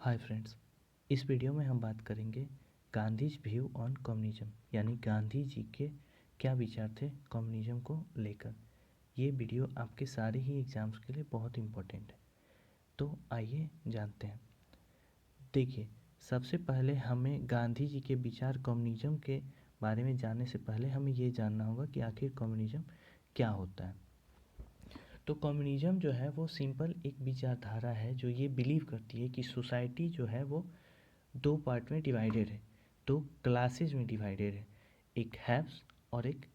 Hi friends, इस video में हम बात करेंगे गांधीज व्यू ऑन कम्युनिज्म, यानी गांधी जी के क्या विचार थे कम्युनिज्म को लेकर। ये वीडियो आपके सारे ही एग्ज़ाम्स के लिए बहुत इम्पोर्टेंट है। तो आइए जानते हैं। देखिए, सबसे पहले हमें गांधी जी के विचार कम्युनिज्म के बारे में जानने से पहले हमें ये जानना होगा कि आखिर कम्युनिज्म क्या होता है। तो कम्युनिज्म जो है वो सिंपल एक विचारधारा है जो ये बिलीव करती है कि सोसाइटी जो है वो दो पार्ट में डिवाइडेड है, दो क्लासेस में डिवाइडेड है, एक हैव्स और एक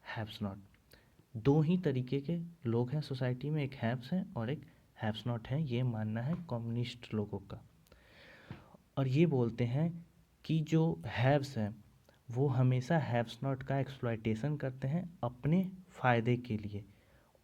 हैव्स नॉट। दो ही तरीके के लोग हैं सोसाइटी में, एक हैव्स है और एक हैव्स नॉट है, ये मानना है कम्युनिस्ट लोगों का। और ये बोलते हैं कि जो हैव्स हैं वो हमेशा हैव्स नॉट का एक्सप्लॉयटेशन करते हैं अपने फ़ायदे के लिए,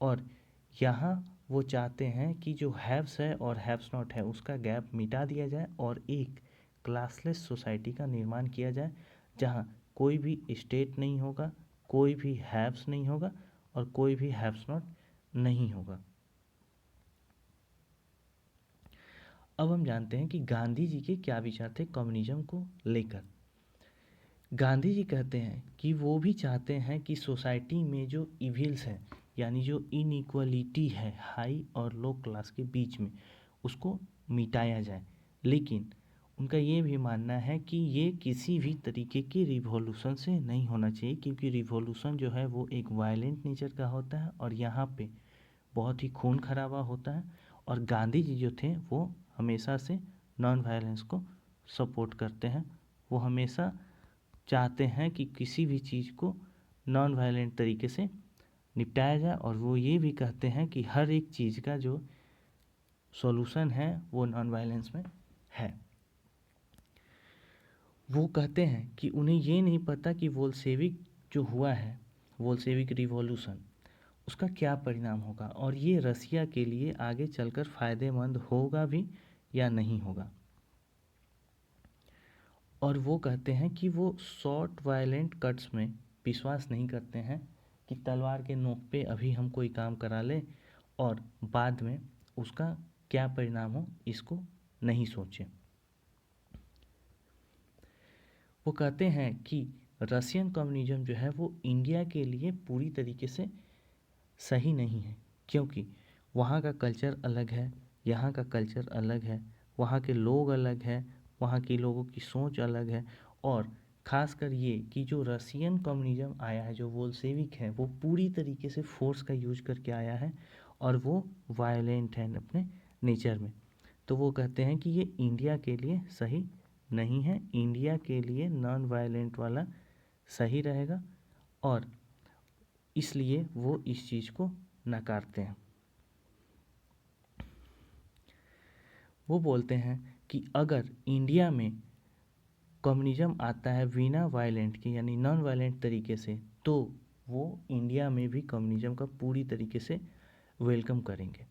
और यहाँ वो चाहते हैं कि जो हैव्स है और हैव्स नॉट है उसका गैप मिटा दिया जाए और एक क्लासलेस सोसाइटी का निर्माण किया जाए जहाँ कोई भी स्टेट नहीं होगा, कोई भी हैव्स नहीं होगा और कोई भी हैव्स नॉट नहीं होगा। अब हम जानते हैं कि गांधी जी के क्या विचार थे कम्युनिज्म को लेकर। गांधी जी कहते हैं कि वो भी चाहते हैं कि सोसाइटी में जो इविल्स है, यानी जो इनइक्वलिटी है हाई और लो क्लास के बीच में, उसको मिटाया जाए। लेकिन उनका ये भी मानना है कि ये किसी भी तरीके की रिवॉल्यूशन से नहीं होना चाहिए, क्योंकि रिवॉल्यूशन जो है वो एक वायलेंट नेचर का होता है और यहाँ पे बहुत ही खून खराबा होता है। और गांधी जी जो थे वो हमेशा से नॉन वायलेंस को सपोर्ट करते हैं। वो हमेशा चाहते हैं कि किसी भी चीज़ को नॉन वायलेंट तरीके से निपटाया जाए, और वो ये भी कहते हैं कि हर एक चीज़ का जो सॉल्यूशन है वो नॉन वायलेंस में है। वो कहते हैं कि उन्हें ये नहीं पता कि बोल्शेविक जो हुआ है, बोल्शेविक रिवॉल्यूशन, उसका क्या परिणाम होगा और ये रसिया के लिए आगे चलकर फ़ायदेमंद होगा भी या नहीं होगा। और वो कहते हैं कि वो शॉर्ट वायलेंट कट्स में विश्वास नहीं करते हैं कि तलवार के नोक पे अभी हम कोई काम करा लें और बाद में उसका क्या परिणाम हो इसको नहीं सोचें। वो कहते हैं कि रशियन कम्युनिज्म जो है वो इंडिया के लिए पूरी तरीके से सही नहीं है, क्योंकि वहाँ का कल्चर अलग है, यहाँ का कल्चर अलग है, वहाँ के लोग अलग हैं, वहाँ के लोगों की सोच अलग है। और ख़ासकर ये कि जो रशियन कम्युनिज्म आया है, जो बोल्शेविक है, वो पूरी तरीके से फोर्स का यूज करके आया है और वो वायलेंट है अपने नेचर में। तो वो कहते हैं कि ये इंडिया के लिए सही नहीं है, इंडिया के लिए नॉन वायलेंट वाला सही रहेगा, और इसलिए वो इस चीज़ को नकारते हैं। वो बोलते हैं कि अगर इंडिया में कम्युनिज्म आता है बिना वायलेंट के, यानी नॉन वायलेंट तरीके से, तो वो इंडिया में भी कम्युनिज्म का पूरी तरीके से वेलकम करेंगे।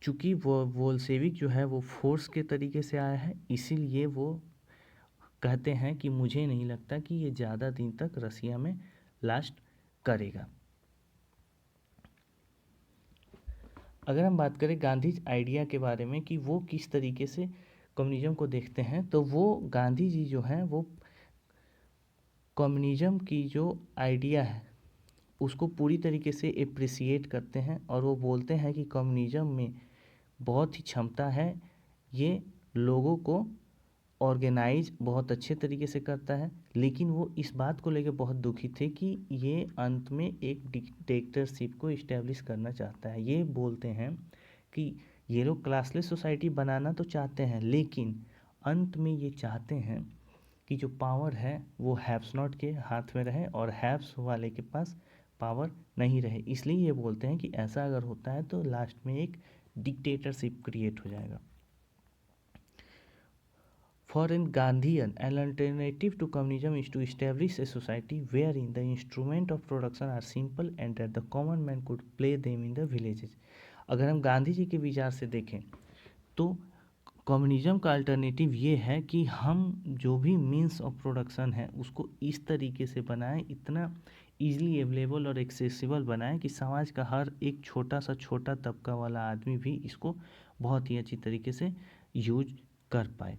चूँकि वो बोल्शेविक जो है वो फोर्स के तरीके से आया है, इसीलिए वो कहते हैं कि मुझे नहीं लगता कि ये ज़्यादा दिन तक रसिया में लास्ट करेगा। अगर हम बात करें गांधी आइडिया के बारे में कि वो किस तरीके से कम्युनिज्म को देखते हैं, तो वो गांधी जी जो हैं वो कम्युनिज्म की जो आइडिया है उसको पूरी तरीके से एप्रिसिएट करते हैं, और वो बोलते हैं कि कम्युनिज्म में बहुत ही क्षमता है, ये लोगों को ऑर्गेनाइज बहुत अच्छे तरीके से करता है। लेकिन वो इस बात को लेकर बहुत दुखी थे कि ये अंत में एक डिक्टेटरशिप को इस्टेब्लिश करना चाहता है। ये बोलते हैं कि ये लोग क्लासलेस सोसाइटी बनाना तो चाहते हैं, लेकिन अंत में ये चाहते हैं कि जो पावर है वो हैव्स नॉट के हाथ में रहे और हैव्स वाले के पास पावर नहीं रहे। इसलिए ये बोलते हैं कि ऐसा अगर होता है तो लास्ट में एक डिक्टेटरशिप क्रिएट हो जाएगा। For a Gandhian, an alternative to communism is to establish a society wherein the instruments of production are simple and that the common man could play them in the villages. अगर हम गांधी जी के विचार से देखें तो communism का alternative ये है कि हम जो भी मीन्स ऑफ प्रोडक्शन है उसको इस तरीके से बनाएं, इतना ईजिली अवेलेबल और एक्सेसिबल बनाएं कि समाज का हर एक छोटा सा छोटा तबका वाला आदमी भी इसको बहुत ही अच्छी तरीके से यूज कर पाए।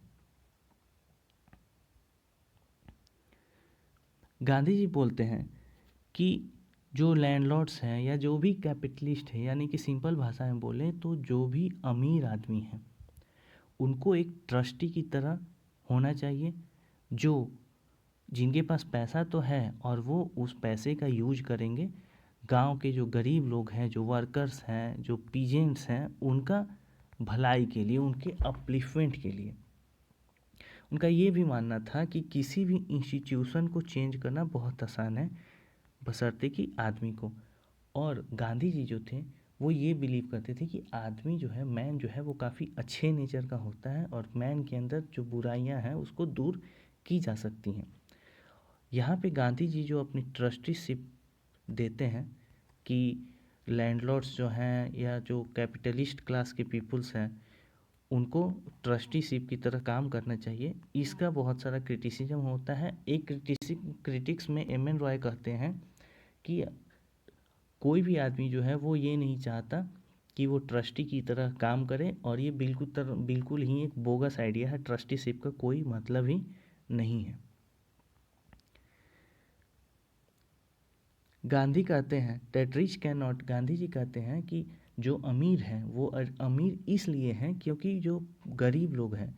गांधी जी बोलते हैं कि जो लैंडलॉर्ड्स हैं या जो भी कैपिटलिस्ट है, यानी कि सिंपल भाषा में बोले तो जो भी अमीर आदमी हैं उनको एक ट्रस्टी की तरह होना चाहिए, जो जिनके पास पैसा तो है और वो उस पैसे का यूज करेंगे गांव के जो गरीब लोग हैं, जो वर्कर्स हैं, जो पीजेंट्स हैं, उनका भलाई के लिए, उनके अपलिफ्टमेंट के लिए। उनका ये भी मानना था कि किसी भी इंस्टीट्यूशन को चेंज करना बहुत आसान है, बशर्ते कि आदमी को। और गांधी जी जो थे वो ये बिलीव करते थे कि आदमी जो है, मैन जो है, वो काफ़ी अच्छे नेचर का होता है और मैन के अंदर जो बुराइयां हैं उसको दूर की जा सकती हैं। यहाँ पे गांधी जी जो अपनी ट्रस्टीशिप देते हैं कि लैंडलॉर्ड्स जो हैं या जो कैपिटलिस्ट क्लास के पीपल्स हैं उनको ट्रस्टीशिप की तरह काम करना चाहिए, इसका बहुत सारा क्रिटिसिज्म होता है। एक क्रिटिक्स में एम.एन. रॉय कहते हैं कि कोई भी आदमी जो है वो ये नहीं चाहता कि वो ट्रस्टी की तरह काम करे, और ये बिल्कुल ही एक बोगस आइडिया है। ट्रस्टीशिप का कोई मतलब ही नहीं है। गांधी कहते हैं that rich can not, Gandhi ji कहते हैं कि जो अमीर हैं वो अमीर इसलिए हैं क्योंकि जो गरीब लोग हैं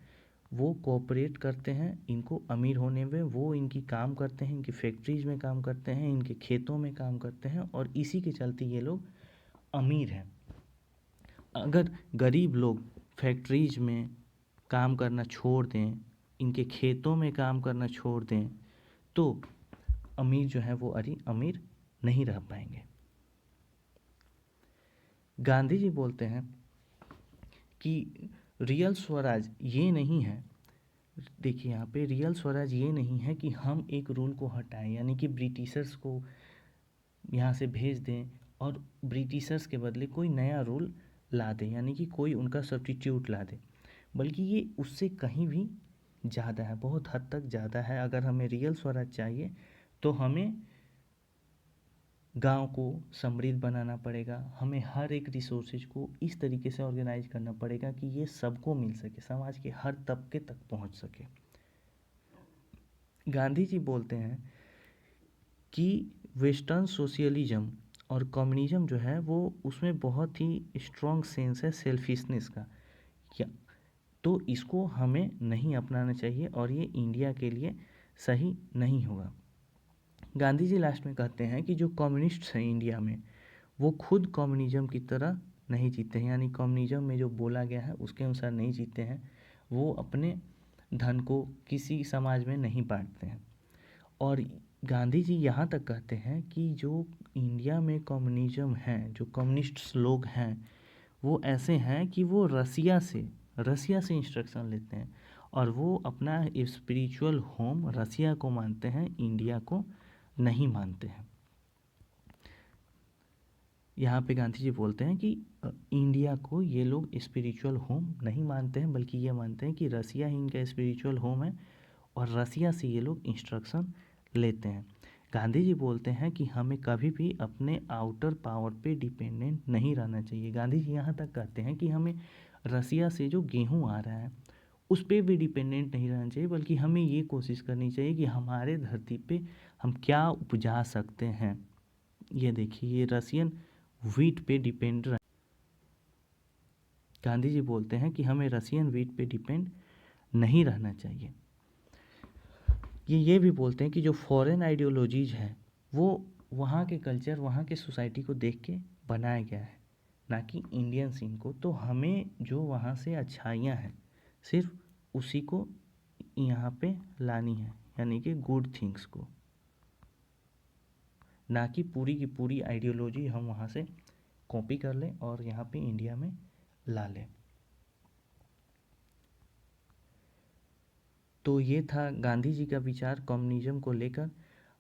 वो कोऑपरेट करते हैं इनको अमीर होने में। वो इनकी काम करते हैं, इनकी फैक्ट्रीज में काम करते हैं, इनके खेतों में काम करते हैं, और इसी के चलते ये लोग अमीर हैं। अगर गरीब लोग फैक्ट्रीज में काम करना छोड़ दें, इनके खेतों में काम करना छोड़ दें, तो अमीर जो है वो अमीर नहीं रह पाएंगे। गांधी जी बोलते हैं कि रियल स्वराज ये नहीं है, देखिए यहाँ पे रियल स्वराज ये नहीं है कि हम एक रूल को हटाएं, यानी कि ब्रिटिशर्स को यहाँ से भेज दें और ब्रिटिशर्स के बदले कोई नया रूल ला दें, यानी कि कोई उनका सब्स्टिट्यूट ला दे, बल्कि ये उससे कहीं भी ज़्यादा है, बहुत हद तक ज़्यादा है। अगर हमें रियल स्वराज चाहिए तो हमें गांव को समृद्ध बनाना पड़ेगा, हमें हर एक रिसोर्सेज को इस तरीके से ऑर्गेनाइज करना पड़ेगा कि ये सबको मिल सके, समाज के हर तबके तक पहुंच सके। गांधी जी बोलते हैं कि वेस्टर्न सोशलिज्म और कम्युनिज्म जो है वो उसमें बहुत ही स्ट्रॉन्ग सेंस है सेल्फिशनेस का, क्या तो इसको हमें नहीं अपनाना चाहिए और ये इंडिया के लिए सही नहीं होगा। गांधी जी लास्ट में कहते हैं कि जो कम्युनिस्ट्स हैं इंडिया में वो खुद कम्युनिज्म की तरह नहीं जीते हैं, यानी कम्युनिज्म में जो बोला गया है उसके अनुसार नहीं जीते हैं। वो अपने धन को किसी समाज में नहीं बांटते हैं। और गांधी जी यहाँ तक कहते हैं कि जो इंडिया में कम्युनिज्म है, जो कम्युनिस्ट्स लोग हैं, वो ऐसे हैं कि वो रसिया से इंस्ट्रक्शन लेते हैं और वो अपना स्पिरिचुअल होम रसिया को मानते हैं, इंडिया को नहीं मानते हैं। यहाँ पे गांधी जी बोलते हैं कि इंडिया को ये लोग स्पिरिचुअल होम नहीं मानते हैं, बल्कि ये मानते हैं कि रसिया ही इनका स्पिरिचुअल होम है और रसिया से ये लोग इंस्ट्रक्शन लेते हैं। गांधी जी बोलते हैं कि हमें कभी भी अपने आउटर पावर पे डिपेंडेंट नहीं रहना चाहिए। गांधी जी यहाँ तक कहते हैं कि हमें रसिया से जो गेहूँ आ रहा है उस पर भी डिपेंडेंट नहीं रहना चाहिए, बल्कि हमें ये कोशिश करनी चाहिए कि हमारे धरती पे हम क्या उपजा सकते हैं। ये देखिए, ये रसियन व्हीट पे डिपेंड रह गांधी जी बोलते हैं कि हमें रसियन व्हीट पे डिपेंड नहीं रहना चाहिए। ये भी बोलते हैं कि जो फॉरेन आइडियोलॉजीज हैं वो वहाँ के कल्चर, वहाँ के सोसाइटी को देख के बनाया गया है, ना कि इंडियन सीन को। तो हमें जो वहाँ से अच्छाइयाँ हैं सिर्फ उसी को यहाँ पे लानी है, यानी कि गुड थिंग्स को, ना कि पूरी की पूरी आइडियोलॉजी हम वहाँ से कॉपी कर लें और यहाँ पे इंडिया में ला लें। तो ये था गांधी जी का विचार कम्युनिज्म को लेकर।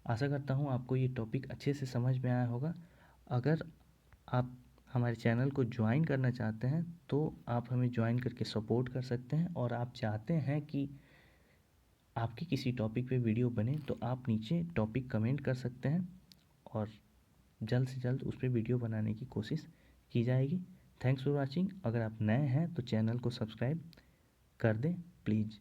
आशा करता हूँ आपको ये टॉपिक अच्छे से समझ में आया होगा। अगर आप हमारे चैनल को ज्वाइन करना चाहते हैं तो आप हमें ज्वाइन करके सपोर्ट कर सकते हैं, और आप चाहते हैं कि आपके किसी टॉपिक पे वीडियो बने तो आप नीचे टॉपिक कमेंट कर सकते हैं और जल्द से जल्द उस पर वीडियो बनाने की कोशिश की जाएगी। Thanks for watching. अगर आप नए हैं तो चैनल को सब्सक्राइब कर दें प्लीज़।